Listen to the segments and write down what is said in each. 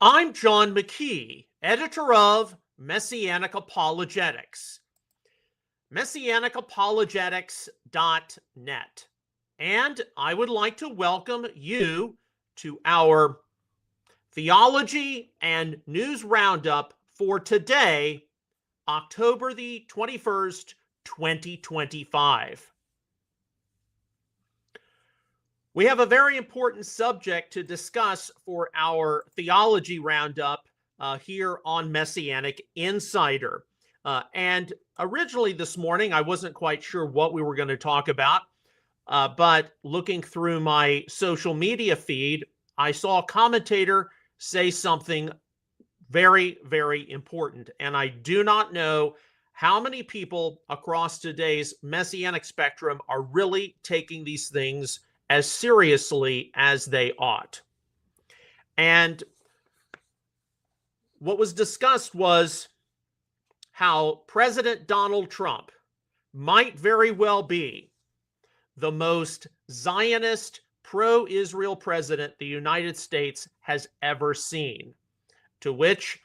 I'm John McKee, editor of Messianic Apologetics, messianicapologetics.net. And I would like to welcome you to our theology and news roundup for today, October the 21st, 2025. We have a very important subject to discuss for our theology roundup here on Messianic Insider. And originally this morning, I wasn't quite sure what we were going to talk about, but looking through my social media feed, I saw a commentator say something very, very important. And I do not know how many people across today's Messianic spectrum are really taking these things as seriously as they ought. And what was discussed was how President Donald Trump might very well be the most Zionist, pro-Israel president the United States has ever seen, to which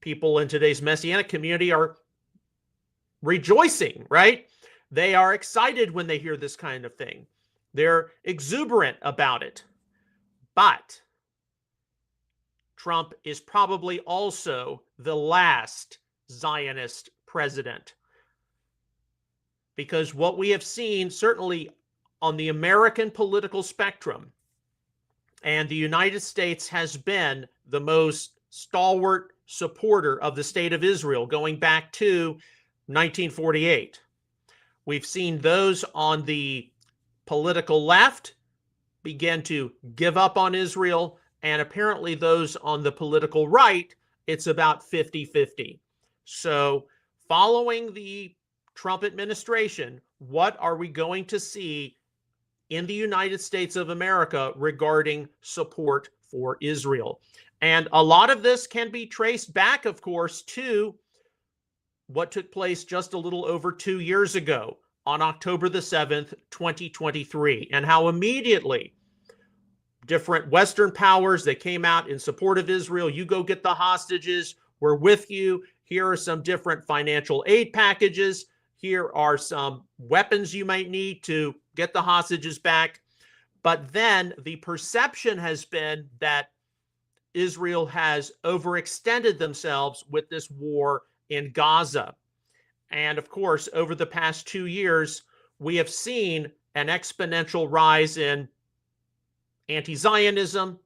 people in today's Messianic community are rejoicing, right? They are excited when they hear this kind of thing. They're exuberant about it. But Trump is probably also the last Zionist president. Because what we have seen, certainly on the American political spectrum, and the United States has been the most stalwart supporter of the state of Israel going back to 1948. We've seen those on the political left began to give up on Israel, and apparently those on the political right, it's about 50-50. So following the Trump administration, what are we going to see in the United States of America regarding support for Israel? And a lot of this can be traced back, of course, to what took place just a little over 2 years ago, on October the 7th, 2023, and how immediately different Western powers that came out in support of Israel, you go get the hostages, we're with you, here are some different financial aid packages, here are some weapons you might need to get the hostages back. But then the perception has been that Israel has overextended themselves with this war in Gaza. And of course, over the past 2 years, we have seen an exponential rise in anti-Zionism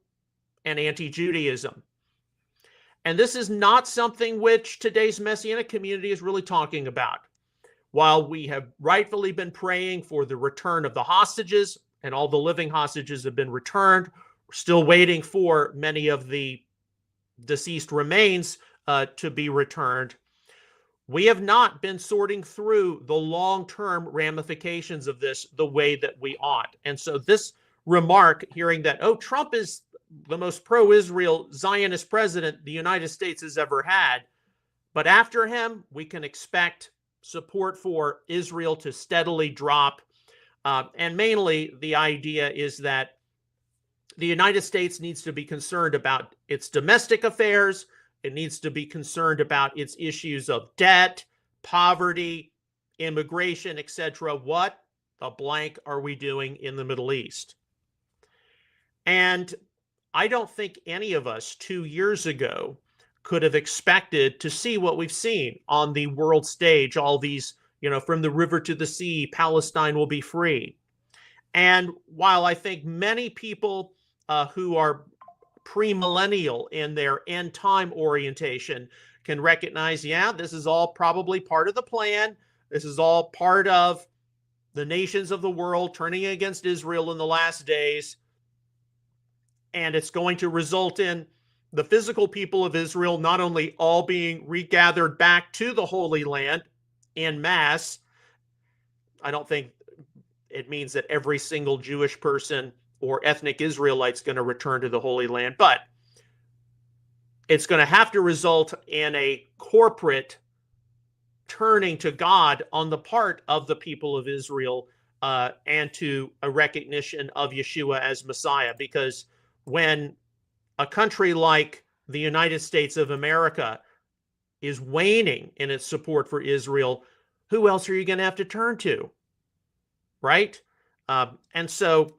and anti-Judaism. And this is not something which today's Messianic community is really talking about. While we have rightfully been praying for the return of the hostages, and all the living hostages have been returned, we're still waiting for many of the deceased remains to be returned. We have not been sorting through the long-term ramifications of this the way that we ought. And so this remark, hearing that, oh, Trump is the most pro-Israel Zionist president the United States has ever had, but after him, we can expect support for Israel to steadily drop. And mainly the idea is that the United States needs to be concerned about its domestic affairs. It needs to be concerned about its issues of debt, poverty, immigration, etc. What the blank are we doing in the Middle East? And I don't think any of us 2 years ago could have expected to see what we've seen on the world stage, all these, from the river to the sea, Palestine will be free. And while I think many people who are premillennial in their end time orientation can recognize, yeah, this is all probably part of the plan. This is all part of the nations of the world turning against Israel in the last days. And it's going to result in the physical people of Israel not only all being regathered back to the Holy Land en masse. I don't think it means that every single Jewish person or ethnic Israelite's going to return to the Holy Land, but it's going to have to result in a corporate turning to God on the part of the people of Israel and to a recognition of Yeshua as Messiah. Because when a country like the United States of America is waning in its support for Israel, who else are you going to have to turn to? Right? And so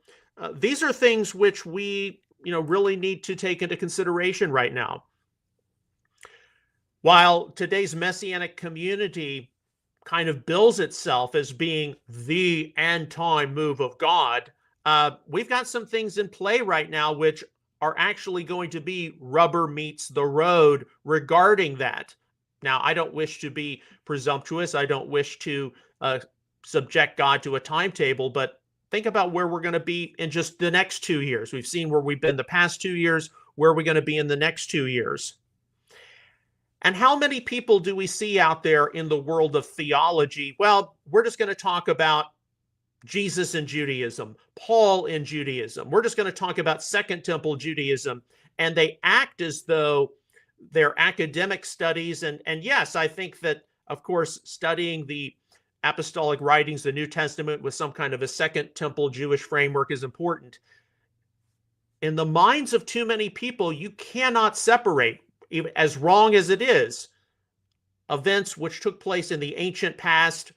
these are things which we, really need to take into consideration right now. While today's Messianic community kind of bills itself as being the end-time move of God, we've got some things in play right now which are actually going to be rubber meets the road regarding that. Now, I don't wish to be presumptuous. I don't wish to subject God to a timetable, but think about where we're going to be in just the next 2 years. We've seen where we've been the past 2 years. Where are we going to be in the next 2 years? And how many people do we see out there in the world of theology? Well, we're just going to talk about Jesus in Judaism, Paul in Judaism. We're just going to talk about Second Temple Judaism. And they act as though they're academic studies. And yes, I think that, of course, studying the apostolic writings, the New Testament, with some kind of a Second Temple Jewish framework is important. In the minds of too many people, you cannot separate, even as wrong as it is, events which took place in the ancient past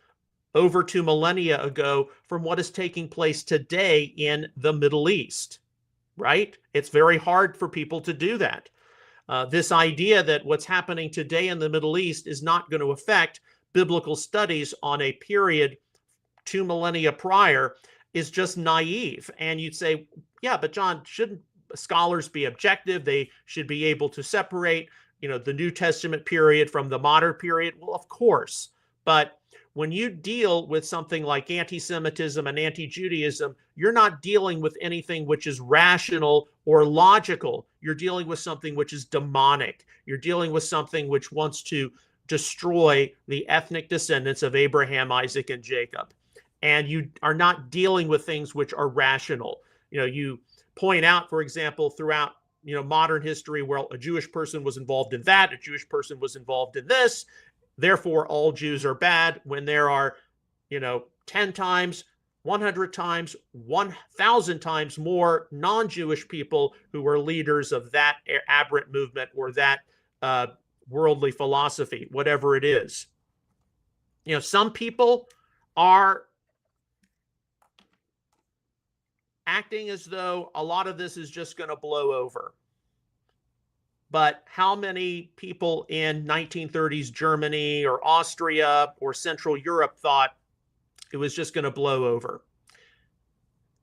over 2 millennia ago from what is taking place today in the Middle East, right? It's very hard for people to do that. This idea that what's happening today in the Middle East is not going to affect biblical studies on a period 2 millennia prior is just naive. And you'd say, yeah, but John, shouldn't scholars be objective? They should be able to separate, the New Testament period from the modern period. Well, of course. But when you deal with something like anti-Semitism and anti-Judaism, you're not dealing with anything which is rational or logical. You're dealing with something which is demonic. You're dealing with something which wants to destroy the ethnic descendants of Abraham, Isaac, and Jacob. And you are not dealing with things which are rational. You point out, for example, throughout modern history, where a Jewish person was involved in that, a Jewish person was involved in this, therefore all Jews are bad, when there are 10 times, 100 times, 1,000 times more non-Jewish people who were leaders of that aberrant movement or that worldly philosophy, whatever it is. Some people are acting as though a lot of this is just going to blow over. But how many people in 1930s Germany or Austria or Central Europe thought it was just going to blow over?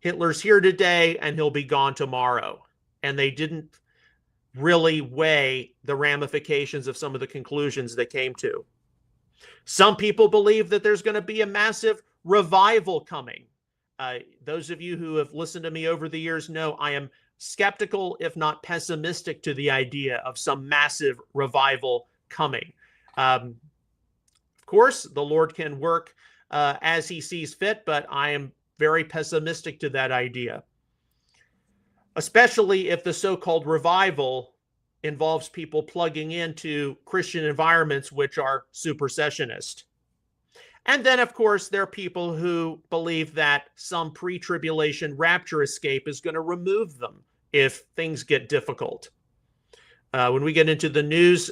Hitler's here today and he'll be gone tomorrow. And they didn't really weigh the ramifications of some of the conclusions they came to. Some people believe that there's going to be a massive revival coming. Those of you who have listened to me over the years know I am skeptical, if not pessimistic, to the idea of some massive revival coming. Of course, the Lord can work as he sees fit, but I am very pessimistic to that idea, especially if the so-called revival involves people plugging into Christian environments which are supersessionist. And then, of course, there are people who believe that some pre-tribulation rapture escape is going to remove them if things get difficult. When we get into the news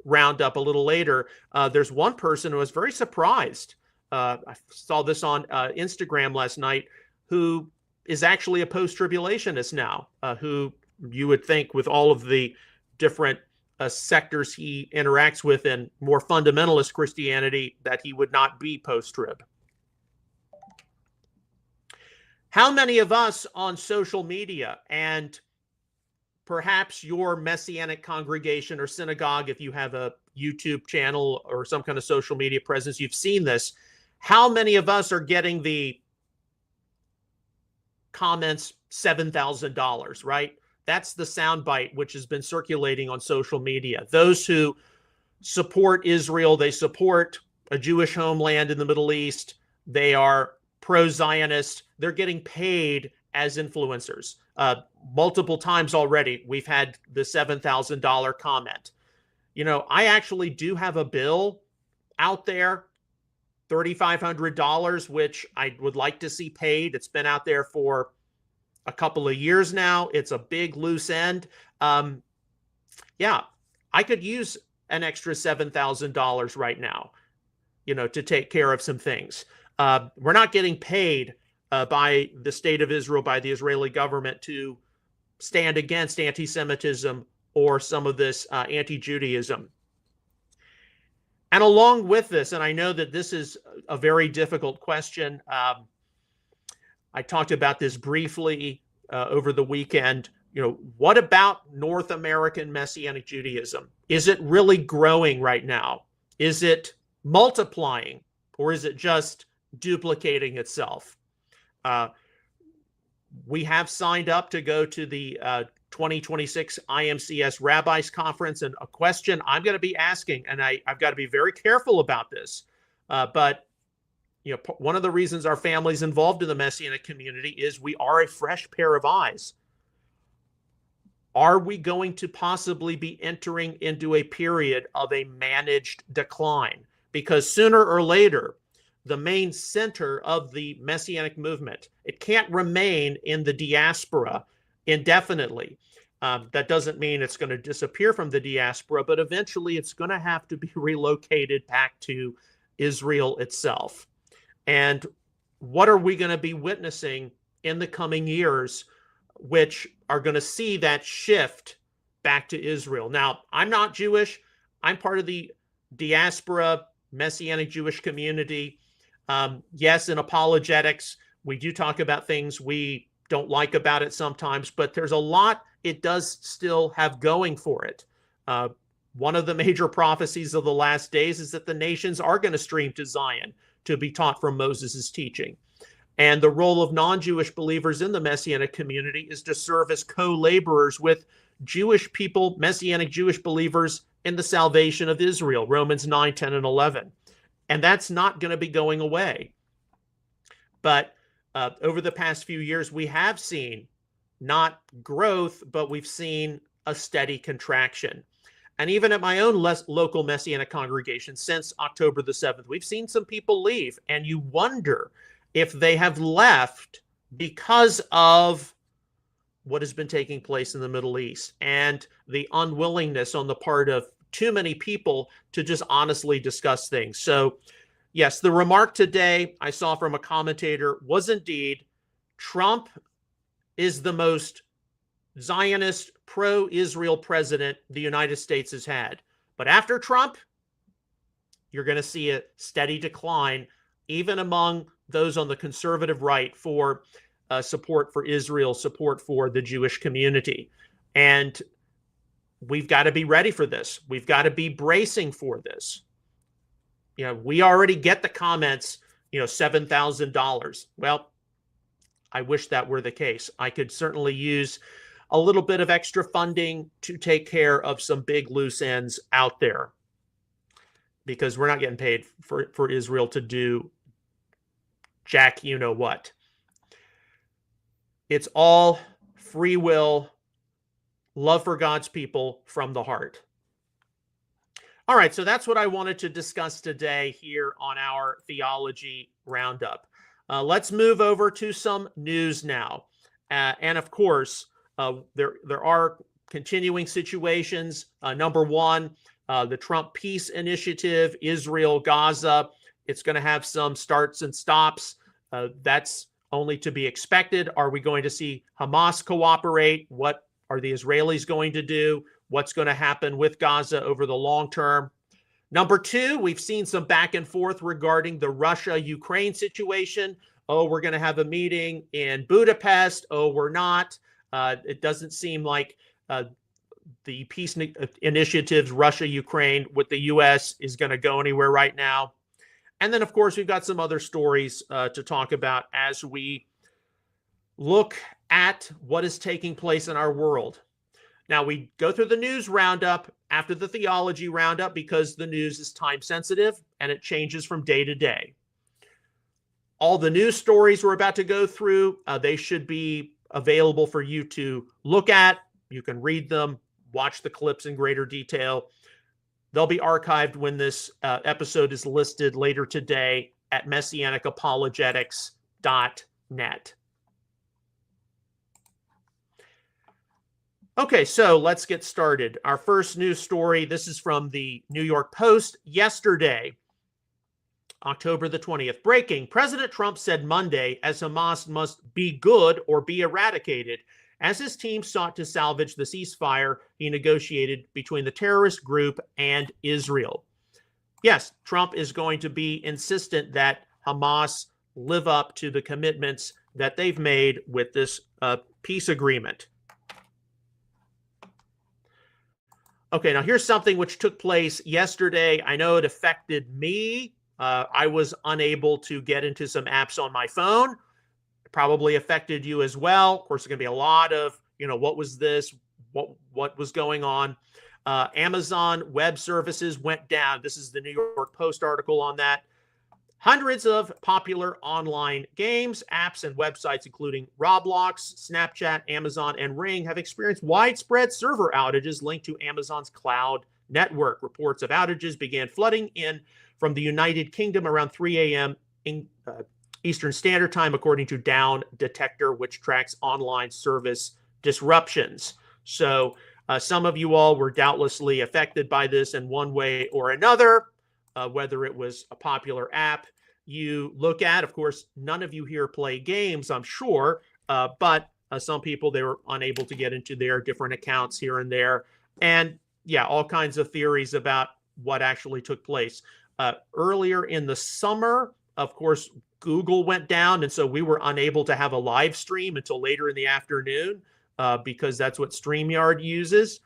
roundup a little later, there's one person who was very surprised. I saw this on Instagram last night, who is actually a post-tribulationist now, who you would think with all of the different sectors he interacts with in more fundamentalist Christianity that he would not be post-trib. How many of us on social media, and perhaps your Messianic congregation or synagogue, if you have a YouTube channel or some kind of social media presence, you've seen this. How many of us are getting the comments $7,000, right? That's the soundbite which has been circulating on social media. Those who support Israel, they support a Jewish homeland in the Middle East, they are pro-Zionist, they're getting paid as influencers. Multiple times already, we've had the $7,000 comment. I actually do have a bill out there, $3,500, which I would like to see paid. It's been out there for a couple of years now. It's a big loose end. yeah, I could use an extra $7,000 right now, to take care of some things. We're not getting paid by the state of Israel, by the Israeli government, to stand against anti-Semitism or some of this anti-Judaism. And along with this, and I know that this is a very difficult question, I talked about this briefly over the weekend. What about North American Messianic Judaism? Is it really growing right now? Is it multiplying, or is it just duplicating itself? We have signed up to go to the 2026 IMCS Rabbis Conference, and a question I'm going to be asking, and I've got to be very careful about this, but one of the reasons our family's involved in the Messianic community is we are a fresh pair of eyes. Are we going to possibly be entering into a period of a managed decline? Because sooner or later, the main center of the Messianic movement, it can't remain in the diaspora indefinitely. That doesn't mean it's going to disappear from the diaspora, but eventually it's going to have to be relocated back to Israel itself. And what are we going to be witnessing in the coming years, which are going to see that shift back to Israel? Now, I'm not Jewish. I'm part of the diaspora Messianic Jewish community. Yes, in apologetics, we do talk about things we don't like about it sometimes, but there's a lot it does still have going for it. One of the major prophecies of the last days is that the nations are going to stream to Zion to be taught from Moses' teaching. And the role of non-Jewish believers in the Messianic community is to serve as co-laborers with Jewish people, Messianic Jewish believers, in the salvation of Israel, Romans 9, 10, and 11. And that's not going to be going away. But over the past few years, we have seen not growth, but we've seen a steady contraction. And even at my own local Messianic congregation, since October the 7th, we've seen some people leave. And you wonder if they have left because of what has been taking place in the Middle East and the unwillingness on the part of too many people to just honestly discuss things. So, yes, the remark today I saw from a commentator was indeed, Trump is the most Zionist, pro-Israel president the United States has had. But after Trump, you're going to see a steady decline, even among those on the conservative right, for support for Israel, support for the Jewish community. And we've got to be ready for this. We've got to be bracing for this. We already get the comments, $7,000. Well, I wish that were the case. I could certainly use a little bit of extra funding to take care of some big loose ends out there, because we're not getting paid for Israel to do jack what. It's all free will, love for God's people from the heart. All right, so that's what I wanted to discuss today here on our Theology Roundup. Let's move over to some news now. And of course, there are continuing situations. Number one, the Trump Peace Initiative, Israel, Gaza. It's going to have some starts and stops. That's only to be expected. Are we going to see Hamas cooperate? What are the Israelis going to do? What's going to happen with Gaza over the long term? Number two, we've seen some back and forth regarding the Russia-Ukraine situation. Oh, we're going to have a meeting in Budapest. Oh, we're not. It doesn't seem like the peace initiatives, Russia-Ukraine with the U.S. is going to go anywhere right now. And then, of course, we've got some other stories to talk about as we look at what is taking place in our world. Now, we go through the news roundup after the theology roundup because the news is time sensitive and it changes from day to day. All the news stories we're about to go through, they should be available for you to look at. You can read them, watch the clips in greater detail. They'll be archived when this episode is listed later today at MessianicApologetics.net. Okay, so let's get started. Our first news story, this is from the New York Post yesterday, October the 20th. Breaking, President Trump said Monday as Hamas must be good or be eradicated, as his team sought to salvage the ceasefire he negotiated between the terrorist group and Israel. Yes, Trump is going to be insistent that Hamas live up to the commitments that they've made with this peace agreement. Okay, now here's something which took place yesterday. I know it affected me. I was unable to get into some apps on my phone. It probably affected you as well. Of course, there's going to be a lot of, what was this? What was going on? Amazon Web Services went down. This is the New York Post article on that. Hundreds of popular online games, apps, and websites, including Roblox, Snapchat, Amazon, and Ring, have experienced widespread server outages linked to Amazon's cloud network. Reports of outages began flooding in from the United Kingdom around 3 a.m. Eastern Standard Time, according to Down Detector, which tracks online service disruptions. So some of you all were doubtlessly affected by this in one way or another. Whether it was a popular app you look at. Of course, none of you here play games, I'm sure, but some people, they were unable to get into their different accounts here and there. And yeah, all kinds of theories about what actually took place. Earlier in the summer, of course, Google went down, and so we were unable to have a live stream until later in the afternoon because that's what StreamYard uses.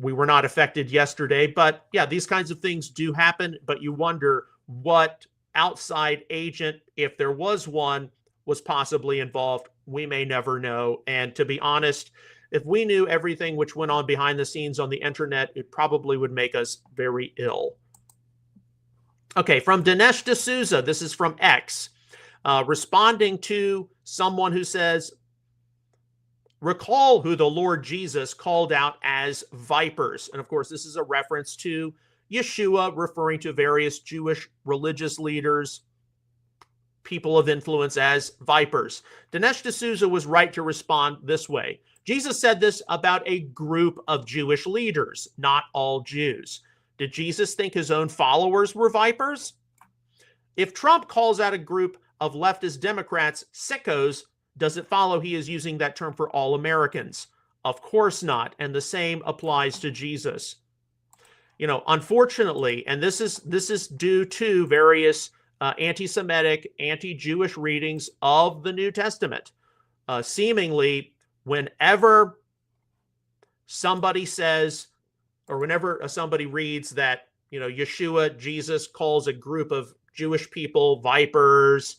We were not affected yesterday, but yeah, these kinds of things do happen, but you wonder what outside agent, if there was one, was possibly involved. We may never know. And to be honest, if we knew everything which went on behind the scenes on the internet, it probably would make us very ill. Okay, from Dinesh D'Souza, this is from X, responding to someone who says, recall who the Lord Jesus called out as vipers. And of course, this is a reference to Yeshua, referring to various Jewish religious leaders, people of influence, as vipers. Dinesh D'Souza was right to respond this way. Jesus said this about a group of Jewish leaders, not all Jews. Did Jesus think his own followers were vipers? If Trump calls out a group of leftist Democrats sickos, does it follow he is using that term for all Americans? Of course not. And the same applies to Jesus. Unfortunately, and this is due to various anti-Semitic, anti-Jewish readings of the New Testament. Seemingly, whenever somebody says, or whenever somebody reads that, Yeshua, Jesus, calls a group of Jewish people vipers,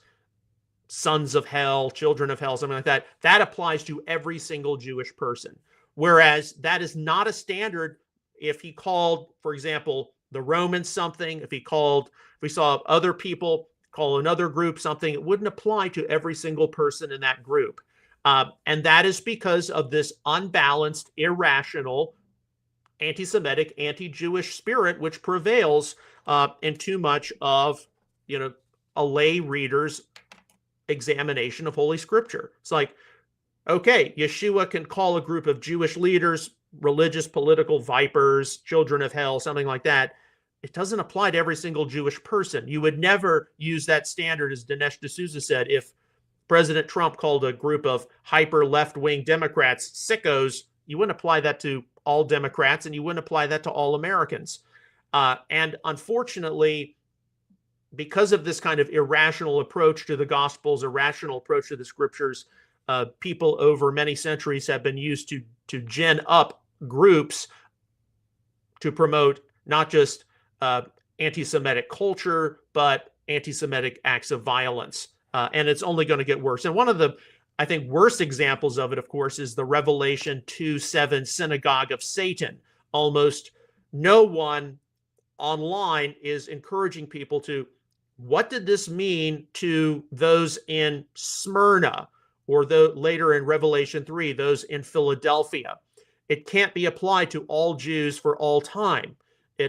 sons of hell, children of hell, something like that, that applies to every single Jewish person. Whereas that is not a standard if he called, for example, the Romans something, if we saw other people call another group something, it wouldn't apply to every single person in that group. And that is because of this unbalanced, irrational, anti-Semitic, anti-Jewish spirit, which prevails in too much of, a lay reader's examination of Holy Scripture. It's like, okay, Yeshua can call a group of Jewish leaders, religious, political vipers, children of hell, something like that. It doesn't apply to every single Jewish person. You would never use that standard, as Dinesh D'Souza said, if President Trump called a group of hyper left-wing Democrats sickos. You wouldn't apply that to all Democrats, and you wouldn't apply that to all Americans. And unfortunately, because of this kind of irrational approach to the Gospels, irrational approach to the Scriptures, people over many centuries have been used to gin up groups to promote not just anti-Semitic culture, but anti-Semitic acts of violence. And it's only going to get worse. And one of the, I think, worst examples of it, of course, is the Revelation 2:7 synagogue of Satan. Almost no one online is encouraging people to, what did this mean to those in Smyrna, or later in Revelation 3, those in Philadelphia? It can't be applied to all Jews for all time.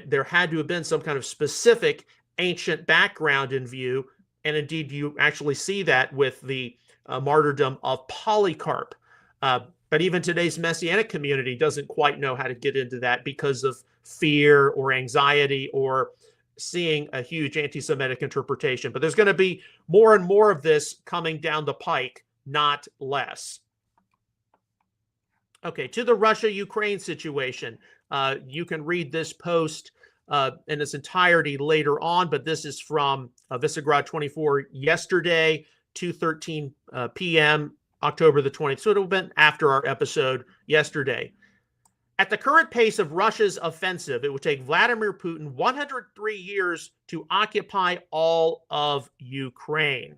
There had to have been some kind of specific ancient background in view, and indeed you actually see that with the martyrdom of Polycarp. But even today's Messianic community doesn't quite know how to get into that because of fear or anxiety or seeing a huge anti-Semitic interpretation. But there's going to be more and more of this coming down the pike, not less. Okay, to the Russia-Ukraine situation. You can read this post in its entirety later on, but this is from Visegrad 24 yesterday, 2:13 p.m., October the 20th. So it would have been after our episode yesterday. At the current pace of Russia's offensive, it would take Vladimir Putin 103 years to occupy all of Ukraine.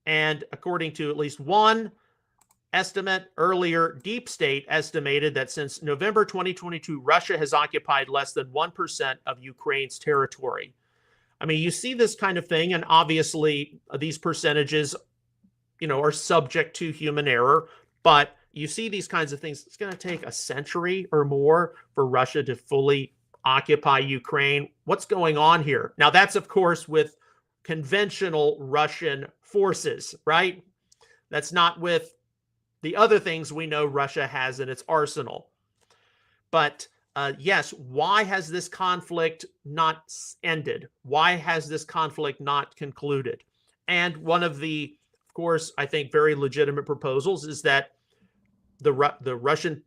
And according to at least one estimate earlier, Deep State estimated that since November 2022, Russia has occupied less than 1% of Ukraine's territory. I mean, you see this kind of thing, and obviously these percentages, are subject to human error, but you see these kinds of things. It's going to take a century or more for Russia to fully occupy Ukraine. What's going on here? Now, that's, of course, with conventional Russian forces, right? That's not with the other things we know Russia has in its arsenal. But yes, why has this conflict not ended? Why has this conflict not concluded? And one of the, of course, I think very legitimate proposals is that the Russian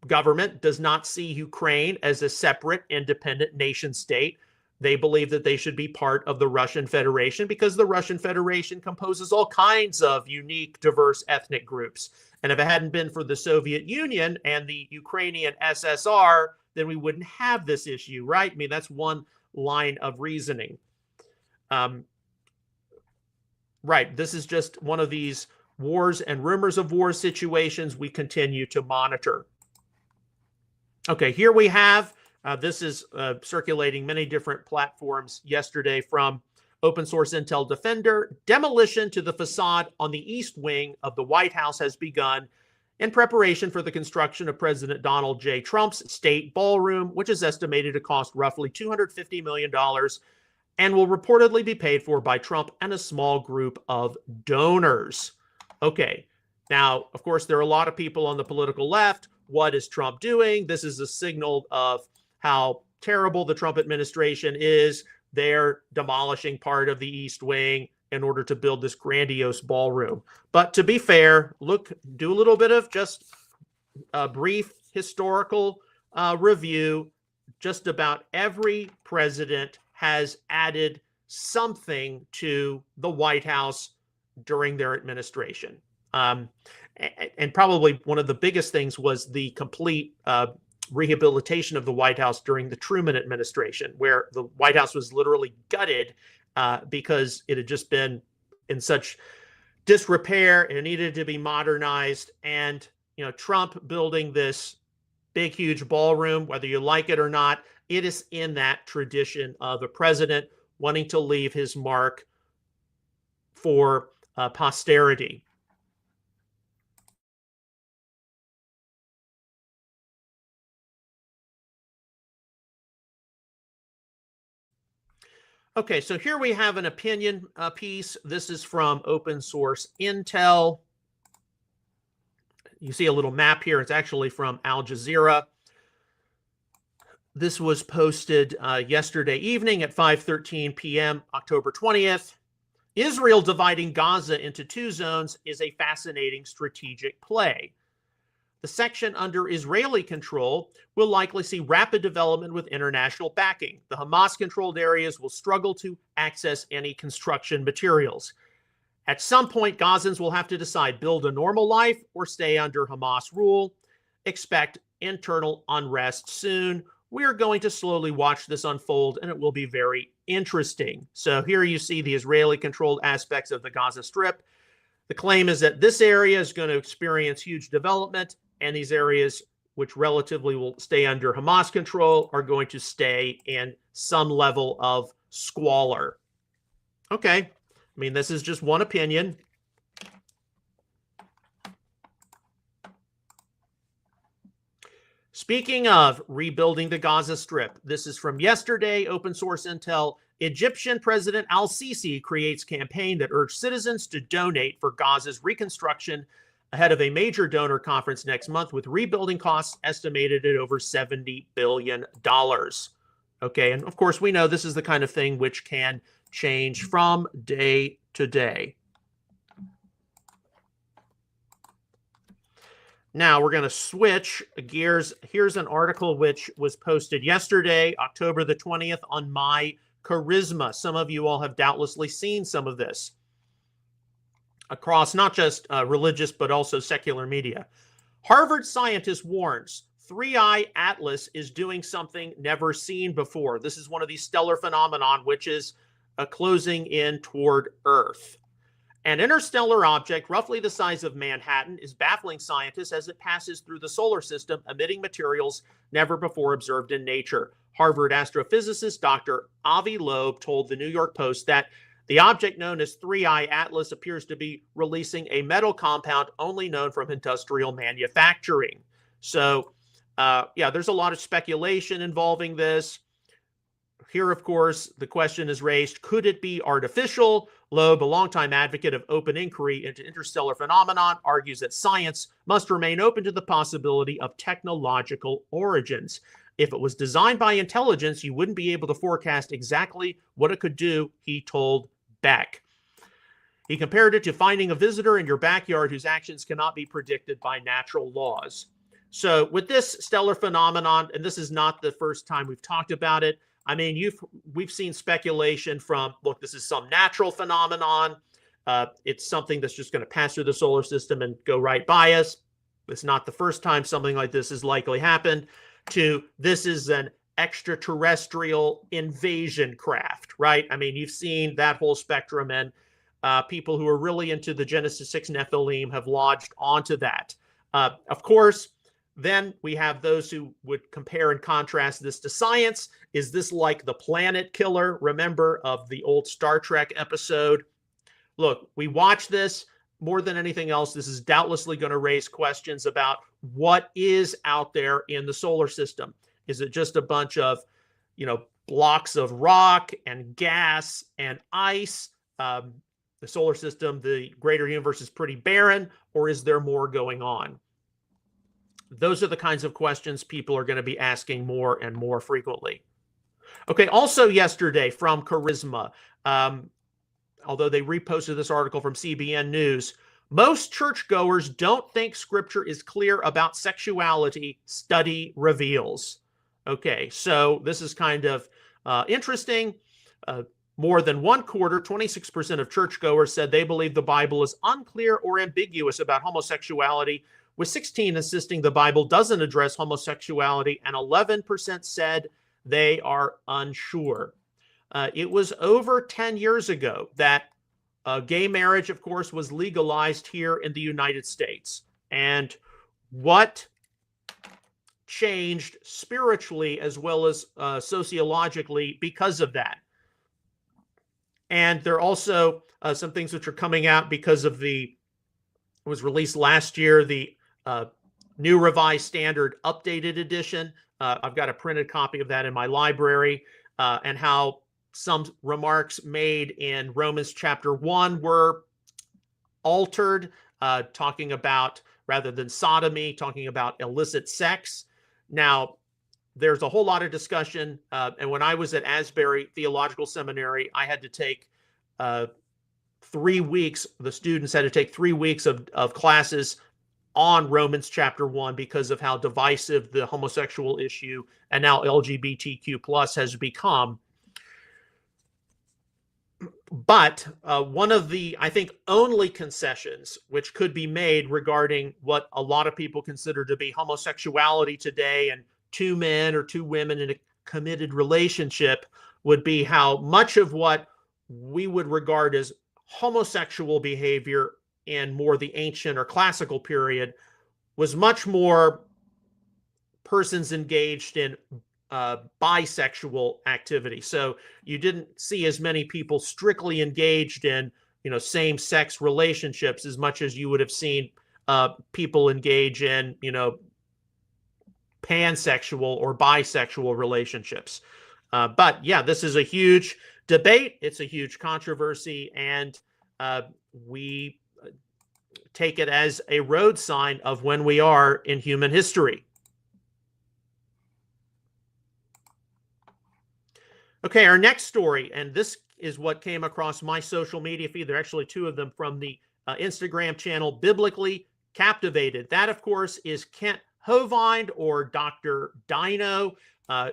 government does not see Ukraine as a separate, independent nation state. They believe that they should be part of the Russian Federation because the Russian Federation composes all kinds of unique, diverse ethnic groups. And if it hadn't been for the Soviet Union and the Ukrainian SSR, then we wouldn't have this issue, right? I mean, that's one line of reasoning. Right, this is just one of these wars and rumors of war situations we continue to monitor. Okay, here we have, this is circulating many different platforms yesterday from Open Source Intel Defender. Demolition to the facade on the east wing of the White House has begun in preparation for the construction of President Donald J. Trump's state ballroom, which is estimated to cost roughly $250 million and will reportedly be paid for by Trump and a small group of donors. Okay, now, of course, there are a lot of people on the political left. What is Trump doing? This is a signal of how terrible the Trump administration is. They're demolishing part of the East Wing in order to build this grandiose ballroom. But to be fair, do a little bit of just a brief historical review. Just about every president has added something to the White House during their administration. And probably one of the biggest things was the complete rehabilitation of the White House during the Truman administration, where the White House was literally gutted because it had just been in such disrepair and it needed to be modernized. And, Trump building this big, huge ballroom, whether you like it or not, it is in that tradition of a president wanting to leave his mark for posterity. Okay, so here we have an opinion piece. This is from Open Source Intel. You see a little map here. It's actually from Al Jazeera. This was posted yesterday evening at 5:13 p.m., October 20th. Israel dividing Gaza into two zones is a fascinating strategic play. The section under Israeli control will likely see rapid development with international backing. The Hamas-controlled areas will struggle to access any construction materials. At some point, Gazans will have to decide, build a normal life or stay under Hamas rule. Expect internal unrest soon. We are going to slowly watch this unfold, and it will be very interesting. So here you see the Israeli-controlled aspects of the Gaza Strip. The claim is that this area is going to experience huge development, and these areas, which relatively will stay under Hamas control, are going to stay in some level of squalor. Okay, I mean, this is just one opinion. Speaking of rebuilding the Gaza Strip, this is from yesterday, Open Source Intel. Egyptian President al-Sisi creates campaign that urged citizens to donate for Gaza's reconstruction ahead of a major donor conference next month with rebuilding costs estimated at over $70 billion. Okay, and of course, we know this is the kind of thing which can change from day to day. Now we're going to switch gears. Here's an article which was posted yesterday, October the 20th, on My Charisma. Some of you all have doubtlessly seen some of this across not just religious, but also secular media. Harvard scientist warns 3i Atlas is doing something never seen before. This is one of these stellar phenomenon which is closing in toward Earth. An interstellar object roughly the size of Manhattan is baffling scientists as it passes through the solar system, emitting materials never before observed in nature. Harvard astrophysicist Dr. Avi Loeb told the New York Post that the object known as 3i Atlas appears to be releasing a metal compound only known from industrial manufacturing. So, yeah, there's a lot of speculation involving this. Here, of course, the question is raised, could it be artificial? Loeb, a longtime advocate of open inquiry into interstellar phenomenon, argues that science must remain open to the possibility of technological origins. If it was designed by intelligence, you wouldn't be able to forecast exactly what it could do, he told Beck. He compared it to finding a visitor in your backyard whose actions cannot be predicted by natural laws. So with this stellar phenomenon, and this is not the first time we've talked about it, I mean, we've seen speculation from, look, this is some natural phenomenon. It's something that's just going to pass through the solar system and go right by us. It's not the first time something like this has likely happened. To this is an extraterrestrial invasion craft, right? I mean, you've seen that whole spectrum, and people who are really into the Genesis 6 Nephilim have lodged onto that. Of course, then we have those who would compare and contrast this to science. Is this like the planet killer? Remember of the old Star Trek episode? Look, we watch this. More than anything else, this is doubtlessly going to raise questions about what is out there in the solar system. Is it just a bunch of, blocks of rock and gas and ice? The solar system, the greater universe, is pretty barren, or is there more going on? Those are the kinds of questions people are going to be asking more and more frequently. Okay, also yesterday from Charisma, although they reposted this article from CBN News, most churchgoers don't think Scripture is clear about sexuality, study reveals. Okay, so this is kind of interesting. More than one quarter, 26% of churchgoers said they believe the Bible is unclear or ambiguous about homosexuality, with 16 insisting the Bible doesn't address homosexuality, and 11% said they are unsure. It was over 10 years ago that gay marriage, of course, was legalized here in the United States. And what changed spiritually as well as sociologically because of that? And there are also some things which are coming out because of it was released last year, the New Revised Standard Updated Edition. I've got a printed copy of that in my library, and how some remarks made in Romans chapter 1 were altered, talking about, rather than sodomy, talking about illicit sex. Now, there's a whole lot of discussion, and when I was at Asbury Theological Seminary, I had to take 3 weeks, the students had to take 3 weeks of classes on Romans chapter 1 because of how divisive the homosexual issue and now LGBTQ plus has become. But one of the, I think, only concessions which could be made regarding what a lot of people consider to be homosexuality today and two men or two women in a committed relationship would be how much of what we would regard as homosexual behavior in more the ancient or classical period was much more persons engaged in bisexual activity. So you didn't see as many people strictly engaged in, same-sex relationships as much as you would have seen people engage in, pansexual or bisexual relationships. But yeah, this is a huge debate. It's a huge controversy, and we take it as a road sign of when we are in human history. Okay, our next story, and this is what came across my social media feed. There are actually two of them from the Instagram channel, Biblically Captivated. That, of course, is Kent Hovind, or Dr. Dino.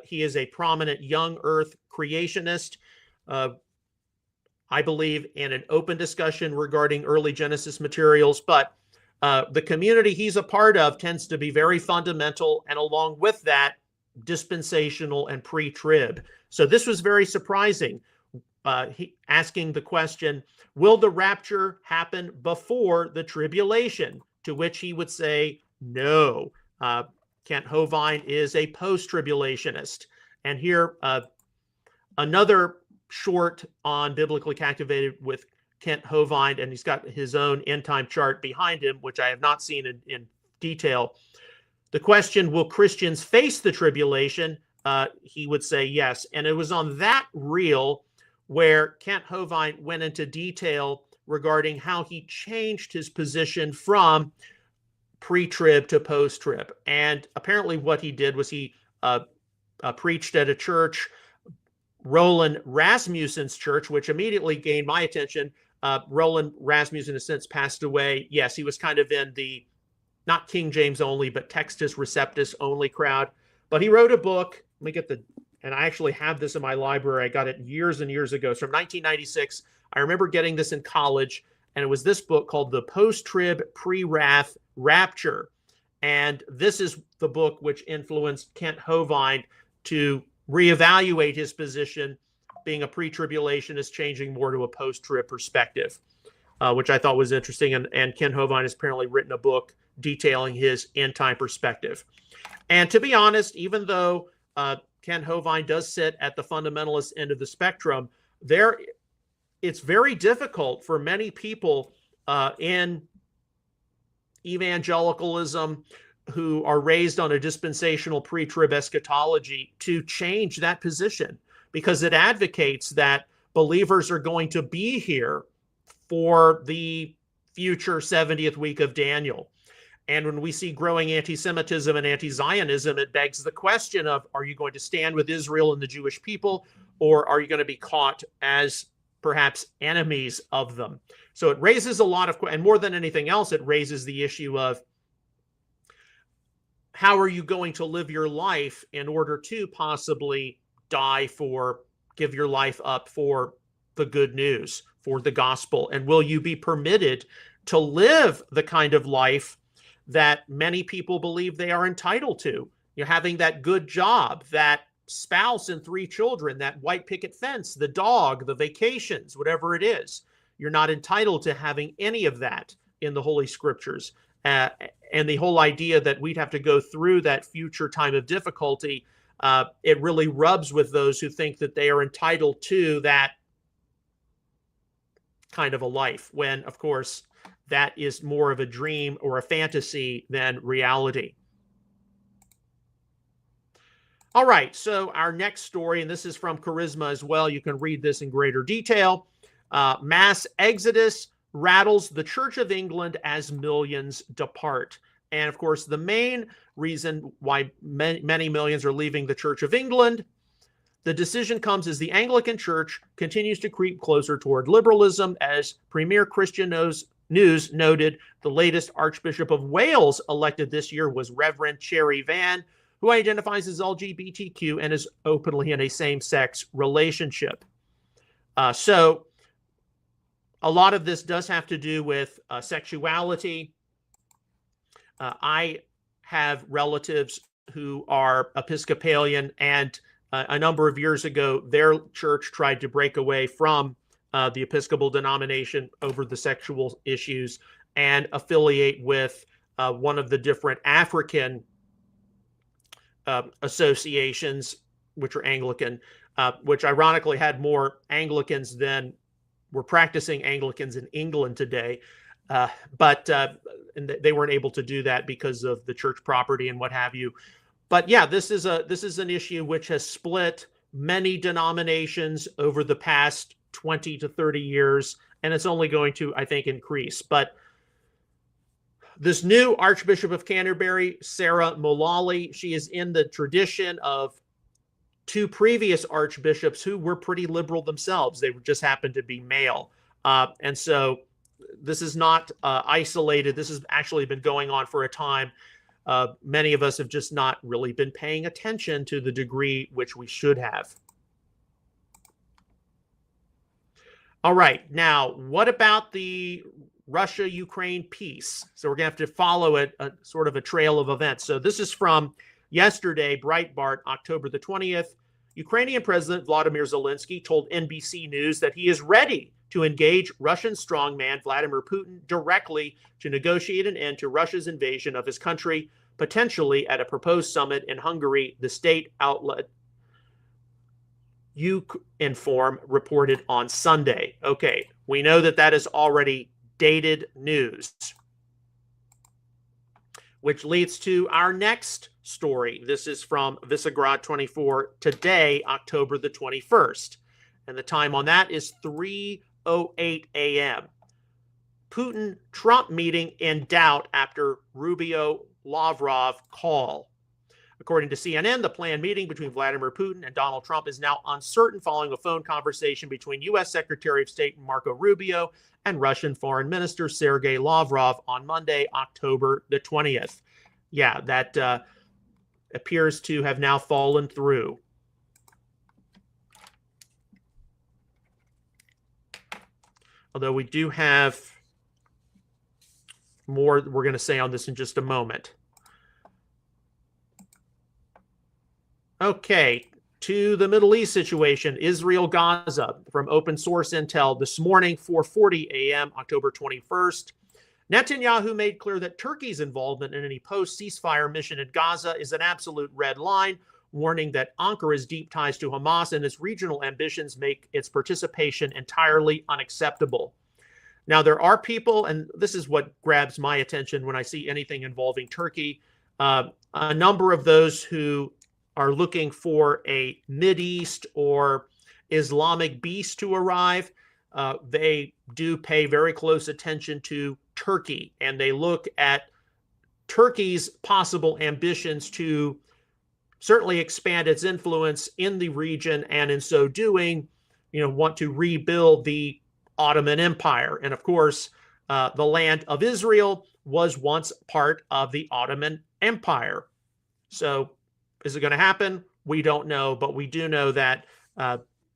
He is a prominent young earth creationist, I believe, in an open discussion regarding early Genesis materials. But the community he's a part of tends to be very fundamental, and along with that, dispensational and pre-trib. So this was very surprising. He asking the question, will the rapture happen before the tribulation? To which he would say, no. Kent Hovind is a post-tribulationist. And here, another short on Biblically Captivated with Kent Hovind, and he's got his own end-time chart behind him, which I have not seen in detail. The question, will Christians face the tribulation? He would say yes. And it was on that reel where Kent Hovind went into detail regarding how he changed his position from pre-trib to post-trib. And apparently what he did was he preached at a church, Roland Rasmussen's church, which immediately gained my attention. Roland Rasmussen has since passed away. Yes, he was kind of in the, not King James only, but Textus Receptus only crowd. But he wrote a book. Let me get the, and I actually have this in my library. I got it years and years ago. It's from 1996. I remember getting this in college, and it was this book called The Post-Trib Pre-Wrath Rapture. And this is the book which influenced Kent Hovind to reevaluate his position, being a pre-tribulationist, changing more to a post-trib perspective, which I thought was interesting. And Kent Hovind has apparently written a book detailing his end-time perspective. And to be honest, even though Kent Hovind does sit at the fundamentalist end of the spectrum, it's very difficult for many people in evangelicalism who are raised on a dispensational pre-trib eschatology to change that position, because it advocates that believers are going to be here for the future 70th week of Daniel. And when we see growing anti-Semitism and anti-Zionism, it begs the question of, are you going to stand with Israel and the Jewish people, or are you going to be caught as perhaps enemies of them? So it raises a lot of, and more than anything else, it raises the issue of, how are you going to live your life in order to possibly die for, give your life up for the good news, for the gospel? And will you be permitted to live the kind of life that many people believe they are entitled to? You're having that good job, that spouse and 3 children, that white picket fence, the dog, the vacations, whatever it is. You're not entitled to having any of that in the Holy Scriptures. And the whole idea that we'd have to go through that future time of difficulty, it really rubs with those who think that they are entitled to that kind of a life, when, of course, that is more of a dream or a fantasy than reality. All right, so our next story, and this is from Charisma as well. You can read this in greater detail. Mass exodus rattles the Church of England as millions depart. And of course, the main reason why many millions are leaving the Church of England, the decision comes as the Anglican Church continues to creep closer toward liberalism. As Premier Christian News noted, the latest Archbishop of Wales elected this year was Reverend Cherry Van, who identifies as LGBTQ and is openly in a same-sex relationship. So a lot of this does have to do with sexuality. I have relatives who are Episcopalian, and a number of years ago, their church tried to break away from the Episcopal denomination over the sexual issues and affiliate with one of the different African associations, which are Anglican, which ironically had more Anglicans than were practicing Anglicans in England today. But they weren't able to do that because of the church property and what have you. But yeah, this is an issue which has split many denominations over the past 20 to 30 years, and it's only going to, I think, increase. But This new Archbishop of Canterbury, Sarah Mullally, she is in the tradition of two previous archbishops who were pretty liberal themselves. They just happened to be male. And so this is not isolated. This has actually been going on for a time. Many of us have just not really been paying attention to the degree which we should have. All right. Now, what about the Russia-Ukraine peace? So we're going to have to follow it, sort of a trail of events. So this is from yesterday, Breitbart, October the 20th. Ukrainian President Vladimir Zelensky told NBC News that he is ready to engage Russian strongman Vladimir Putin directly to negotiate an end to Russia's invasion of his country, potentially at a proposed summit in Hungary, the state outlet Ukinform reported on Sunday. Okay, we know that that is already dated news, which leads to our next story. This is from Visegrad 24 today, October the 21st. And the time on that is 3:08 a.m. Putin-Trump meeting in doubt after Rubio-Lavrov call. According to CNN, the planned meeting between Vladimir Putin and Donald Trump is now uncertain following a phone conversation between U.S. Secretary of State Marco Rubio and Russian Foreign Minister Sergei Lavrov on Monday, October the 20th. Yeah, that appears to have now fallen through. Although we do have more we're going to say on this in just a moment. Okay, to the Middle East situation, Israel-Gaza, from open source intel this morning, 4:40 a.m., October 21st. Netanyahu made clear that Turkey's involvement in any post-ceasefire mission in Gaza is an absolute red line, warning that Ankara's deep ties to Hamas and its regional ambitions make its participation entirely unacceptable. Now, there are people, and this is what grabs my attention when I see anything involving Turkey, a number of those who are looking for a Mideast or Islamic beast to arrive. They do pay very close attention to Turkey, and they look at Turkey's possible ambitions to certainly expand its influence in the region, and in so doing, want to rebuild the Ottoman Empire. And of course, the land of Israel was once part of the Ottoman Empire. So is it going to happen? We don't know, but we do know that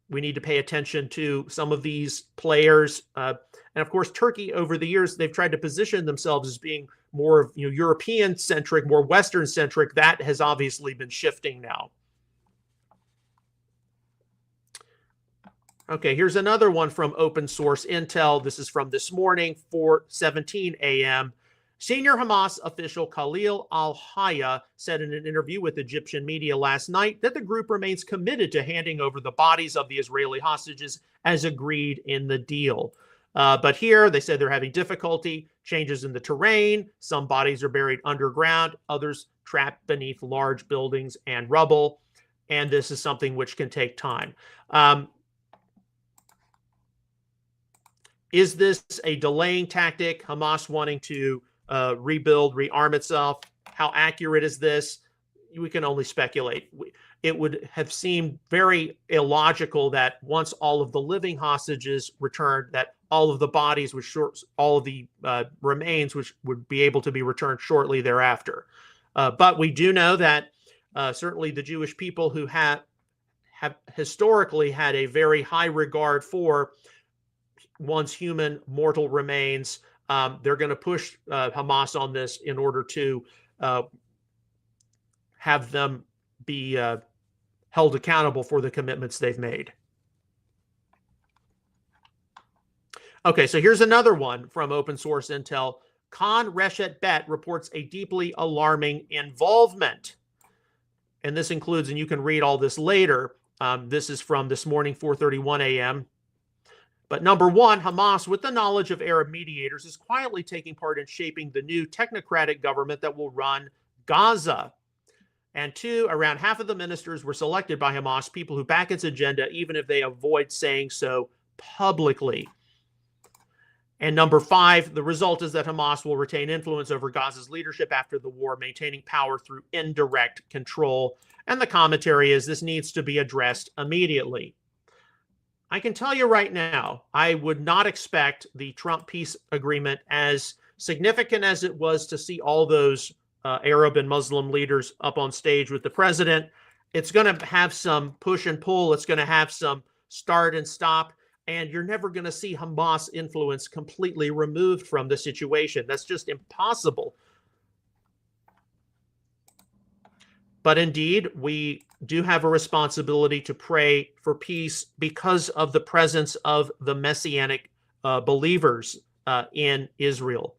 we need to pay attention to some of these players. And of course, Turkey, over the years, they've tried to position themselves as being more European-centric, more Western-centric. That has obviously been shifting now. Okay, here's another one from open source intel. This is from this morning, 4:17 a.m. Senior Hamas official Khalil al-Hayya said in an interview with Egyptian media last night that the group remains committed to handing over the bodies of the Israeli hostages as agreed in the deal. But here they said they're having difficulty, changes in the terrain. Some bodies are buried underground, others trapped beneath large buildings and rubble. And this is something which can take time. Is this a delaying tactic? Hamas wanting to rebuild, rearm itself? How accurate is this? We can only speculate. It would have seemed very illogical that once all of the living hostages returned, that all of the bodies all of the remains which would be able to be returned shortly thereafter. But we do know that certainly the Jewish people who have historically had a very high regard for one's human mortal remains. They're going to push Hamas on this in order to have them be held accountable for the commitments they've made. Okay, so here's another one from open source intel. Khan Reshet Bet reports a deeply alarming involvement. And this includes, and you can read all this later, this is from this morning, 4:31 a.m. But number one, Hamas, with the knowledge of Arab mediators, is quietly taking part in shaping the new technocratic government that will run Gaza. And two, around half of the ministers were selected by Hamas, people who back its agenda, even if they avoid saying so publicly. And number 5, the result is that Hamas will retain influence over Gaza's leadership after the war, maintaining power through indirect control. And the commentary is this needs to be addressed immediately. I can tell you right now, I would not expect the Trump peace agreement, as significant as it was to see all those Arab and Muslim leaders up on stage with the president. It's going to have some push and pull. It's going to have some start and stop. And you're never going to see Hamas influence completely removed from the situation. That's just impossible. But indeed, we do have a responsibility to pray for peace because of the presence of the Messianic believers in Israel.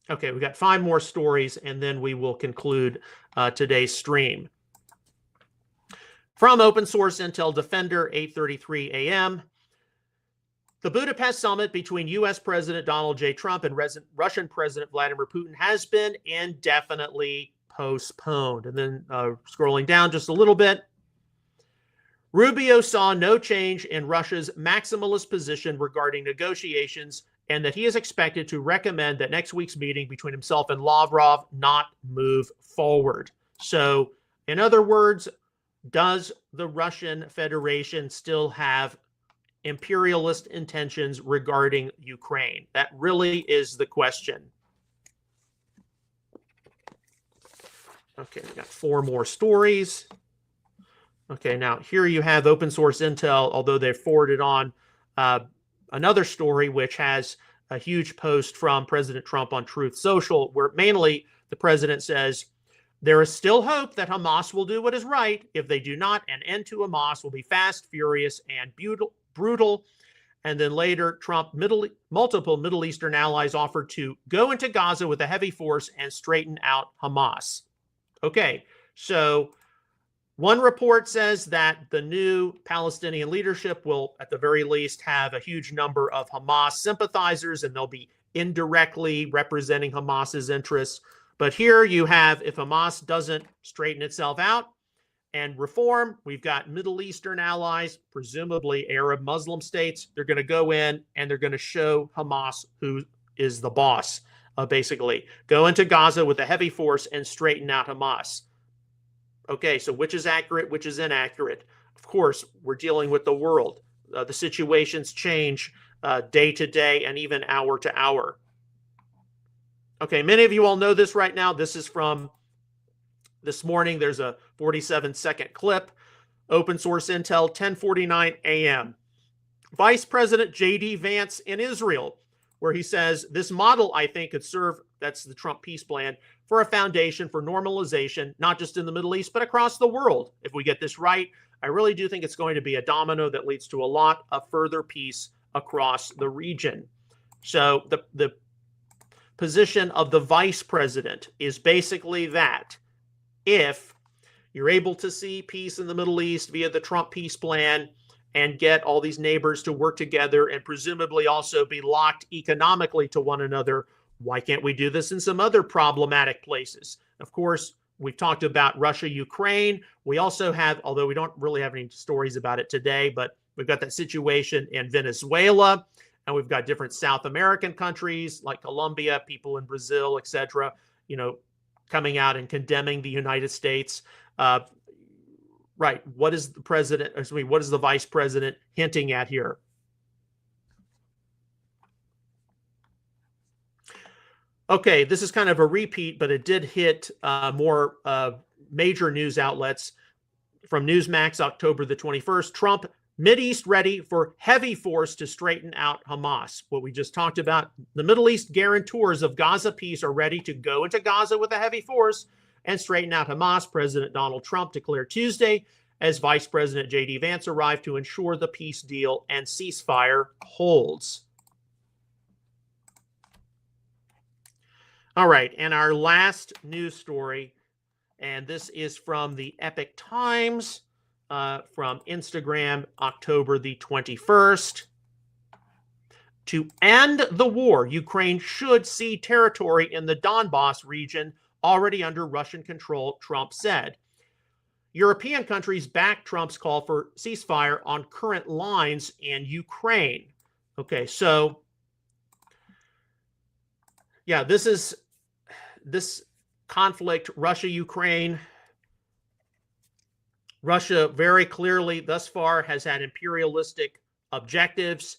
Okay, we got 5 more stories, and then we will conclude today's stream. From Open Source Intel Defender, 8:33 a.m. The Budapest summit between U.S. President Donald J. Trump and Russian President Vladimir Putin has been indefinitely postponed. And then scrolling down just a little bit, Rubio saw no change in Russia's maximalist position regarding negotiations, and that he is expected to recommend that next week's meeting between himself and Lavrov not move forward. So, in other words, does the Russian Federation still have imperialist intentions regarding Ukraine? That really is the question. Okay, we got 4 more stories. Okay, now here you have Open Source Intel, although they've forwarded on another story which has a huge post from President Trump on Truth Social, where mainly the president says, there is still hope that Hamas will do what is right. If they do not, an end to Hamas will be fast, furious, and brutal. And then later, Trump, multiple Middle Eastern allies offered to go into Gaza with a heavy force and straighten out Hamas. Okay, so one report says that the new Palestinian leadership will, at the very least, have a huge number of Hamas sympathizers, and they'll be indirectly representing Hamas's interests. But here you have, if Hamas doesn't straighten itself out and reform, we've got Middle Eastern allies, presumably Arab Muslim states. They're going to go in and they're going to show Hamas who is the boss, basically. Go into Gaza with a heavy force and straighten out Hamas. Okay, so which is accurate, which is inaccurate? Of course, we're dealing with the world. The situations change day to day and even hour to hour. Okay, many of you all know this right now. This is from this morning. There's a 47-second clip. Open Source Intel, 10:49 a.m. Vice President J.D. Vance in Israel, where he says, this model, I think, could serve, that's the Trump peace plan, for a foundation for normalization, not just in the Middle East, but across the world. If we get this right, I really do think it's going to be a domino that leads to a lot of further peace across the region. So the position of the vice president is basically that if you're able to see peace in the Middle East via the Trump peace plan and get all these neighbors to work together and presumably also be locked economically to one another, why can't we do this in some other problematic places? Of course, we've talked about Russia, Ukraine. We also have, although we don't really have any stories about it today, but we've got that situation in Venezuela. And we've got different South American countries like Colombia, people in Brazil, etc., coming out and condemning the United States. Right. What is the president, what is the vice president hinting at here? Okay, this is kind of a repeat, but it did hit more major news outlets. From Newsmax, October the 21st, Trump, Mideast ready for heavy force to straighten out Hamas. What we just talked about, the Middle East guarantors of Gaza peace are ready to go into Gaza with a heavy force and straighten out Hamas. President Donald Trump declared Tuesday as Vice President J.D. Vance arrived to ensure the peace deal and ceasefire holds. All right, and our last news story, and this is from the Epoch Times, from Instagram, October the 21st. To end the war, Ukraine should cede territory in the Donbas region already under Russian control, Trump said. European countries back Trump's call for ceasefire on current lines in Ukraine. Okay, so yeah, this conflict, Russia-Ukraine. Russia very clearly thus far has had imperialistic objectives.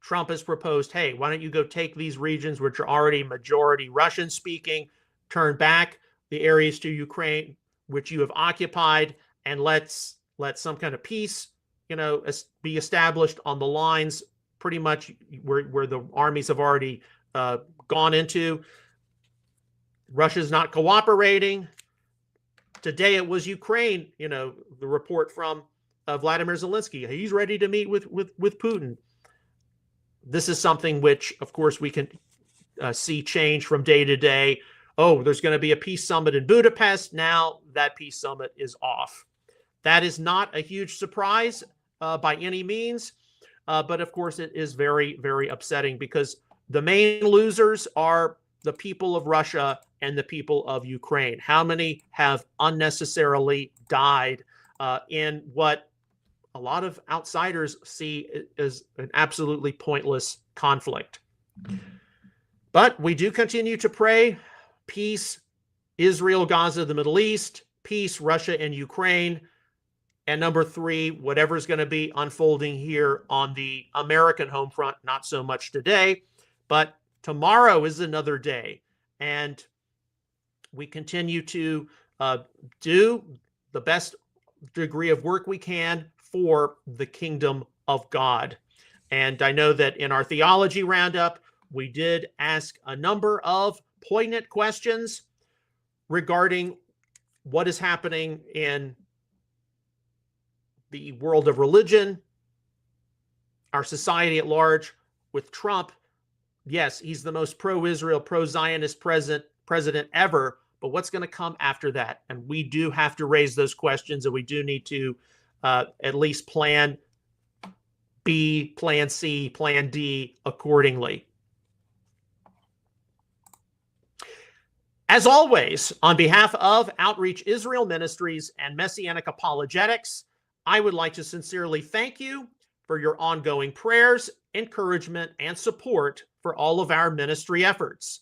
Trump has proposed, hey, why don't you go take these regions which are already majority Russian speaking, turn back the areas to Ukraine which you have occupied, and let some kind of peace, be established on the lines pretty much where the armies have already gone into. Russia's not cooperating. Today it was Ukraine, the report from Vladimir Zelensky. He's ready to meet with Putin. This is something which, of course, we can see change from day to day. Oh, there's going to be a peace summit in Budapest. Now that peace summit is off. That is not a huge surprise by any means. But of course, it is very, very upsetting because the main losers are the people of Russia and the people of Ukraine. How many have unnecessarily died in what a lot of outsiders see as an absolutely pointless conflict? But we do continue to pray peace, Israel, Gaza, the Middle East, peace, Russia and Ukraine. And number three, whatever's going to be unfolding here on the American home front, not so much today, but tomorrow is another day. And we continue to do the best degree of work we can for the kingdom of God. And I know that in our theology roundup, we did ask a number of poignant questions regarding what is happening in the world of religion, our society at large, with Trump. Yes, he's the most pro-Israel, pro-Zionist president ever, but what's going to come after that? And we do have to raise those questions, and we do need to at least plan B, plan C, plan D accordingly. As always, on behalf of Outreach Israel Ministries and Messianic Apologetics, I would like to sincerely thank you for your ongoing prayers, encouragement, and support for all of our ministry efforts.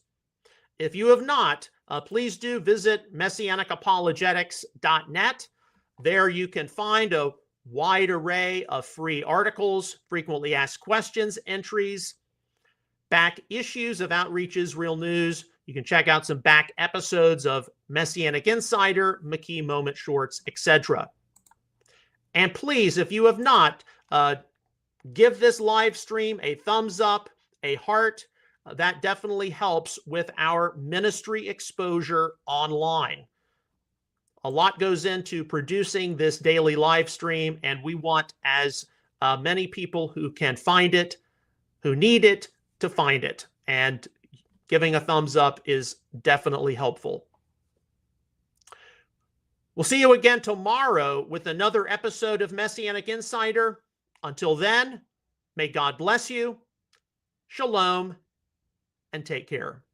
If you have not, please do visit MessianicApologetics.net. There you can find a wide array of free articles, frequently asked questions, entries, back issues of Outreach Israel News. You can check out some back episodes of Messianic Insider, McKee Moment Shorts, etc. And please, if you have not, give this live stream a thumbs up, a heart. That definitely helps with our ministry exposure online. A lot goes into producing this daily live stream, and we want as many people who can find it, who need it, to find it. And giving a thumbs up is definitely helpful. We'll see you again tomorrow with another episode of Messianic Insider. Until then, may God bless you. Shalom, and take care.